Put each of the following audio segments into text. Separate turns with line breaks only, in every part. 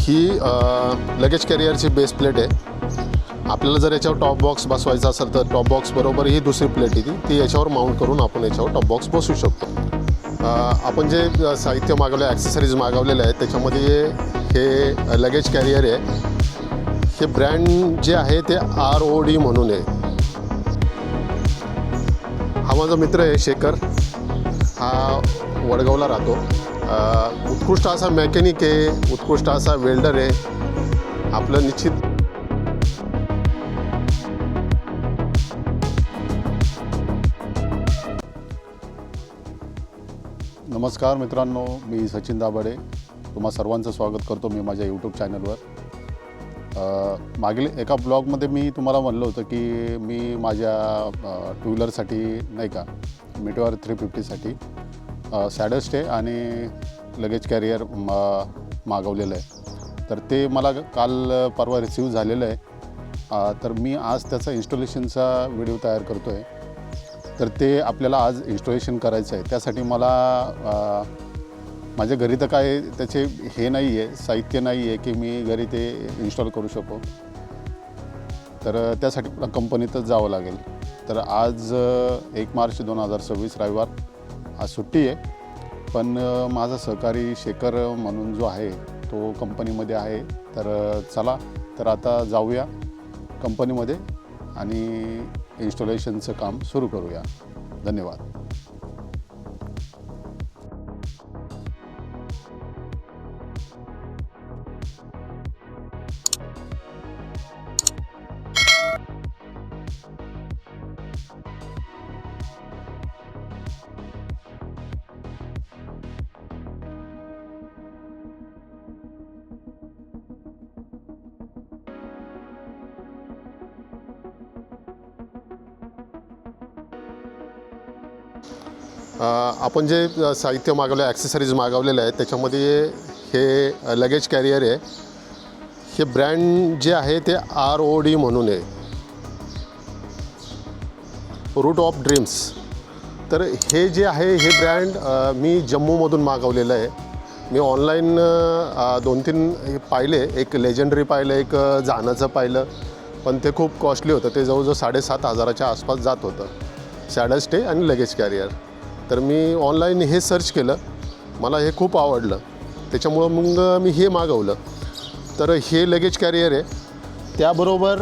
ही luggage कॅरियरची base plate आहे। आपल्याला जर याच्यावर टॉप बॉक्स बसवायचा असेल तर टॉप बॉक्स बरोबर ही दुसरी प्लेट येते, ती याच्यावर माउंट करून आपण याच्यावर टॉप बॉक्स बसवू शकतो। आपण जे साहित्य मागवलं, ॲक्सेसरीज मागवलेले आहेत, त्याच्यामध्ये हे लगेज कॅरियर आहे। हे ब्रँड जे आहे ते ROD म्हणून आहे। हा माझा मित्र आहे शेखर, हा वडगावला राहतो। उत्कृष्ट असा मेकॅनिक आहे, उत्कृष्ट असा वेल्डर आहे। आपलं निश्चित
नमस्कार मित्रांनो, मी सचिन दाभाडे तुम्हा सर्वांचं स्वागत करतो मी माझ्या यूट्यूब चॅनलवर। मागील एका ब्लॉगमध्ये मी तुम्हाला म्हणलं होतं की मी माझ्या टू व्हीलरसाठी नाही का मीटिओर 350साठी सॅडल स्टे आणि लगेज कॅरियर मागवलेलं आहे। तर ते मला काल परवा रिसीव झालेलं आहे। तर मी आज त्याचा इन्स्टॉलेशनचा व्हिडिओ तयार करतो आहे। तर ते आपल्याला आज इन्स्टॉलेशन करायचं आहे। त्यासाठी मला माझ्या घरी तर काय त्याचे हे नाही आहे, साहित्य नाही आहे की मी घरी ते इन्स्टॉल करू शकतो। तर त्यासाठी मला कंपनीतच जावं लागेल। तर आज 1 मार्च 2026 रविवार, आज सुट्टी आहे। पण माझा सहकारी शेखर म्हणून जो आहे तो कंपनीमध्ये आहे। तर चला तर आता जाऊया कंपनीमध्ये आणि इन्स्टॉलेशनचं काम सुरू करूया। धन्यवाद।
आपण जे साहित्य मागवलं, ॲक्सेसरीज मागवलेले आहेत, त्याच्यामध्ये हे लगेज कॅरियर आहे। हे ब्रँड जे आहे ते ROD म्हणून आहे, रूट ऑफ ड्रीम्स। तर हे जे आहे हे ब्रँड मी जम्मूमधून मागवलेलं आहे। मी ऑनलाईन 2-3 पाहिले, एक लेजंडरी पाहिलं, एक जानाचं पाहिलं, पण ते खूप कॉस्टली होतं। ते जवळजवळ 7,500च्या आसपास जात होतं, सॅडल स्टे आणि लगेज कॅरियर। तर मी ऑनलाईन हे सर्च केलं, मला हे खूप आवडलं, त्याच्यामुळं मग मी हे मागवलं। तर हे लगेज कॅरियर आहे, त्याबरोबर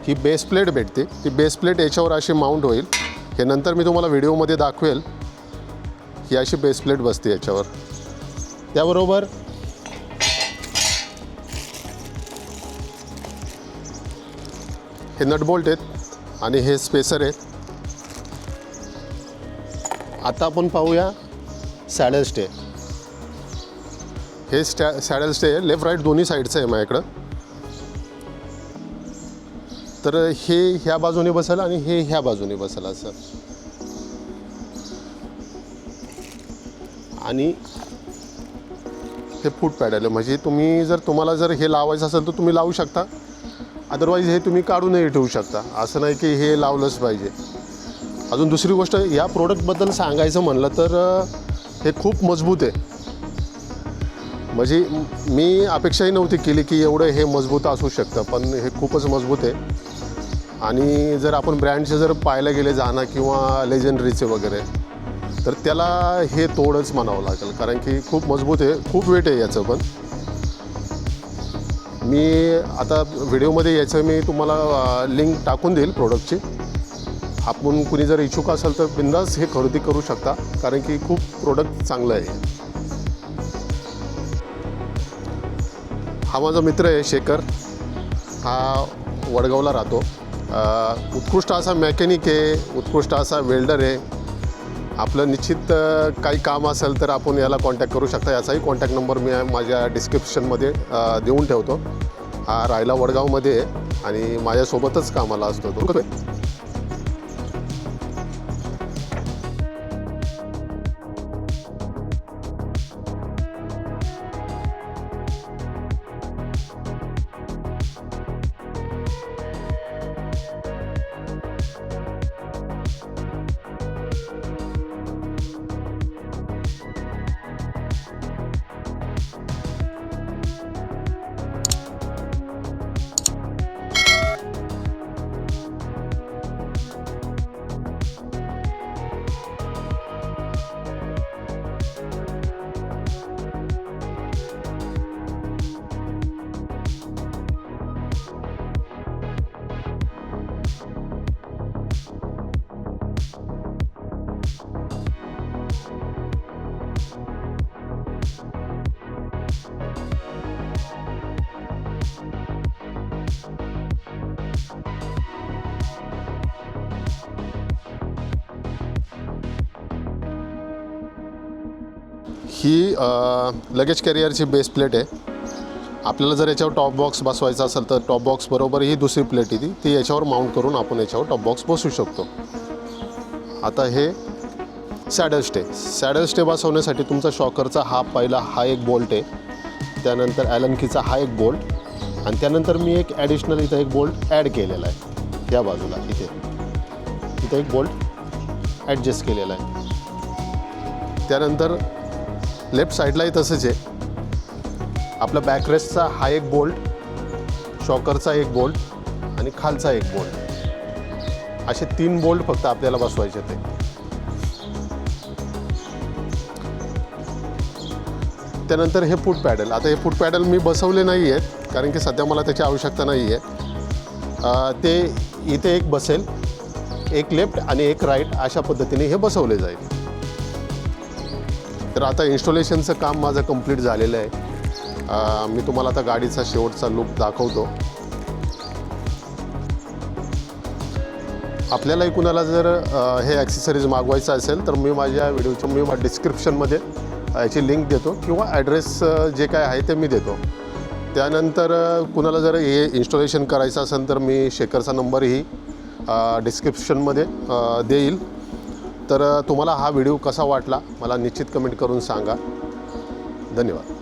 ही बेस प्लेट भेटते। ती बेस प्लेट याच्यावर अशी माउंट होईल। हे नंतर मी तुम्हाला व्हिडिओमध्ये दाखवेल। ही अशी बेस प्लेट बसते याच्यावर। त्याबरोबर हे नटबोल्ट आहेत आणि हे स्पेसर आहेत। आता आपण पाहूया सॅडल स्टे। हे सॅडल स्टे लेफ्ट राईट दोन्ही साईडचं आहे माझ्याकडं। तर हे ह्या बाजूने बसेल आणि हे ह्या बाजूने बसेल असं। आणि हे फूट पॅडल, म्हणजे तुम्हाला जर हे लावायचं असेल तर तुम्ही लावू शकता, अदरवाईज हे तुम्ही काढूनही ठेवू शकता। असं नाही की हे लावलंच पाहिजे। अजून दुसरी गोष्ट, या प्रोडक्टबद्दल सांगायचं म्हणलं तर हे खूप मजबूत आहे। म्हणजे मी अपेक्षाही नव्हती केली की एवढं हे मजबूत असू शकतं, पण हे खूपच मजबूत आहे। आणि जर आपण ब्रँडचे जर पाहायला गेले जाना किंवा लेजंडरीचे वगैरे, तर त्याला हे तोडच म्हणावं लागेल, कारण की खूप मजबूत आहे, खूप वेट आहे याचं। पण मी आता व्हिडिओमध्ये याचं मी तुम्हाला लिंक टाकून देईल प्रोडक्टची। आपण कुणी जर इच्छुक असेल तर बिंदास हे खरेदी करू शकता, कारण की खूप प्रोडक्ट चांगलं आहे। हा माझा मित्र आहे शेखर, हा वडगावला राहतो। उत्कृष्ट असा मेकॅनिक आहे, उत्कृष्ट असा वेल्डर आहे। आपलं निश्चित काही काम असेल तर आपण याला कॉन्टॅक्ट करू शकता। याचाही कॉन्टॅक्ट नंबर मी माझ्या डिस्क्रिप्शनमध्ये देऊन ठेवतो। हा राहायला वडगावमध्ये आहे आणि माझ्यासोबतच कामाला असतो तो। ही लगेज कॅरियरची बेस प्लेट आहे. आपल्याला जर याच्यावर टॉप बॉक्स बसवायचा असेल तर टॉप बॉक्स बरोबर ही दुसरी प्लेट येते, ती याच्यावर माउंट करून आपण याच्यावर टॉप बॉक्स बसवू शकतो. आता हे सॅडल स्टे. सॅडल स्टे बसवण्यासाठी तुमचा शॉकरचा हा एक बोल्ट आहे, त्यानंतर ॲलन कीचा हा एक बोल्ट, आणि त्यानंतर मी एक ॲडिशनल इथं एक बोल्ट ॲड केलेला आहे या बाजूला. इथे एक बोल्ट ॲडजस्ट केलेला आहे. त्यानंतर लेफ्ट साईडलाही तसंच आहे. आपला बॅकरेस्टचा हा एक बोल्ट, शॉकरचा एक बोल्ट आणि खालचा एक बोल्ट, असे 3 बोल्ट फक्त आपल्याला बसवायचे ते. त्यानंतर हे फूट पॅडल. आता हे फूट पॅडल मी बसवले नाही आहेत कारण की सध्या मला त्याची आवश्यकता नाही आहे. ते इथे एक बसेल, एक लेफ्ट आणि एक राईट अशा पद्धतीने हे बसवले जाईल. तर आता इन्स्टॉलेशनचं काम माझं कंप्लीट झालेलं आहे. मी तुम्हाला आता गाडीचा शेवटचा लुक दाखवतो. आपल्यालाही कुणाला जर हे ॲक्सेसरीज मागवायचं असेल तर मी माझ्या व्हिडिओच्या डिस्क्रिप्शनमध्ये याची लिंक देतो किंवा ॲड्रेस जे काय आहे ते मी देतो. त्यानंतर कुणाला जर हे इन्स्टॉलेशन करायचं असेल तर मी शेखरचा नंबरही डिस्क्रिप्शनमध्ये देईल. तर तुम्हाला हा व्हिडिओ कसा वाटला मला निश्चित कमेंट करून सांगा. धन्यवाद.